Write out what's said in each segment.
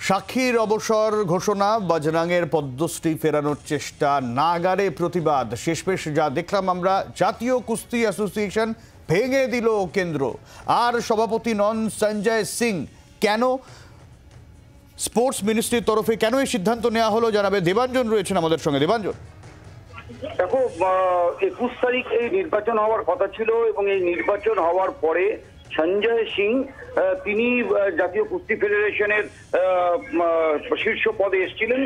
সাক্ষীর অবসর ঘোষণা, বজরঙ্গের পদ্মশ্রী ফেরানোর চেষ্টা, নাগারে প্রতিবাদ। শেষমেশ যা দেখলাম আমরা, জাতীয় কুস্তি অ্যাসোসিয়েশন ভেঙে দিল কেন্দ্র। আর সভাপতি নন সঞ্জয় সিং। কেন? স্পোর্টস মিনিস্ট্রির তরফে কেন এই সিদ্ধান্ত নেওয়া হলো জানাবে দেবাঞ্জন রয়েছেন আমাদের সঙ্গে। দেবাঞ্জন, দেখো, 21 তারিখ এই নির্বাচন হওয়ার কথা ছিল এবং এই নির্বাচন হওয়ার পরে সঞ্জয় সিং তিনি জাতীয় কুস্তি ফেডারেশনের শীর্ষ পদে এসেছিলেন,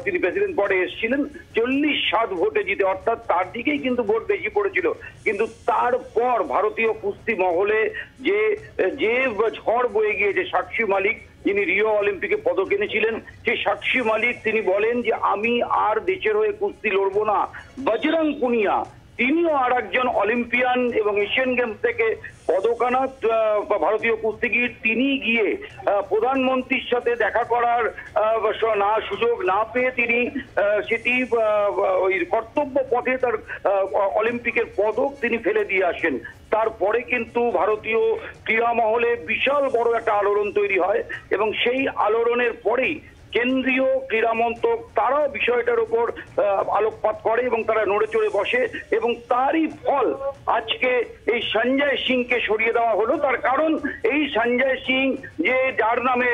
তিনি প্রেসিডেন্ট পদে এসেছিলেন 40-7 ভোটে জিতে, অর্থাৎ তার দিকেই কিন্তু ভোট বেশি পড়েছিল। কিন্তু তারপর ভারতীয় কুস্তি মহলে যে ঝড় বয়ে গিয়েছে, সাক্ষী মালিক যিনি রিও অলিম্পিকে পদক এনেছিলেন, সেই সাক্ষী মালিক তিনি বলেন যে আমি আর দেশের হয়ে কুস্তি লড়বো না। বজরং পুনিয়া তিনিও আর একজন অলিম্পিয়ান এবং এশিয়ান গেমস থেকে পদক আনা ভারতীয় কুস্তিগির। তিনি গিয়ে প্রধানমন্ত্রীর সাথে দেখা করার সুযোগ না পেয়ে তিনি সেটি ওই কর্তব্য পথে তার অলিম্পিকের পদক তিনি ফেলে দিয়ে আসেন। তারপরে কিন্তু ভারতীয় ক্রীড়া মহলে বিশাল বড় একটা আলোড়ন তৈরি হয় এবং সেই আলোড়নের পরেই কেন্দ্রীয় ক্রীড়া মন্ত্রক তারাও বিষয়টার উপর আলোকপাত করে এবং তারা নড়ে চড়ে বসে এবং তারই ফল আজকে এই সঞ্জয় সিংকে সরিয়ে দেওয়া হলো। তার কারণ এই সঞ্জয় সিং যার নামে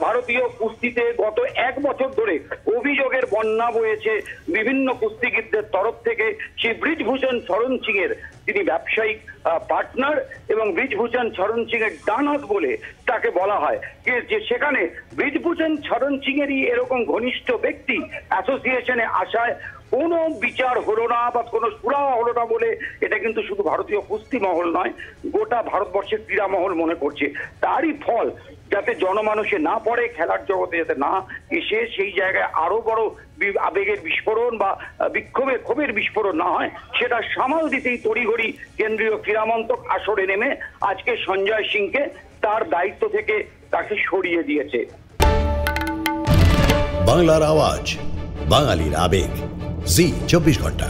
ভারতীয় কুস্তিতে গত 1 বছর ধরে অভিযোগের বন্যা বয়েছে বিভিন্ন কুস্তিগিরদের তরফ থেকে, সেই ব্রিজভূষণ শরণ সিং এর তিনি ব্যবসায়িক পার্টনার এবং ব্রিজভূষণ শরণ সিং এর ডান হাত বলে তাকে বলা হয়। যে সেখানে ব্রিজভূষণ শরণ সিং এরই এরকম ঘনিষ্ঠ ব্যক্তি অ্যাসোসিয়েশনে আসায় কোনো বিচার হলো না বা কোনো সুরাহা হলো না বলে এটা কিন্তু শুধু ভারতীয় কুস্তি মহল নয়, গোটা ভারতবর্ষের ক্রীড়া মহল মনে করছে। তারই ফল যাতে জনমানুষে না পড়ে, খেলার জগতে যাতে না এসে সেই জায়গায় আরো বড় আবেগের বিস্ফোরণ বা ক্ষোভের বিস্ফোরণ না হয়, সেটা সামাল দিতেই তড়িঘড়ি কেন্দ্রীয় ক্রীড়া মন্ত্রক আসরে নেমে আজকে সঞ্জয় সিংকে তার দায়িত্ব থেকে তাকে সরিয়ে দিয়েছে। বাংলার আওয়াজ, বাঙালির আবেগ, জি 24 ঘন্টা।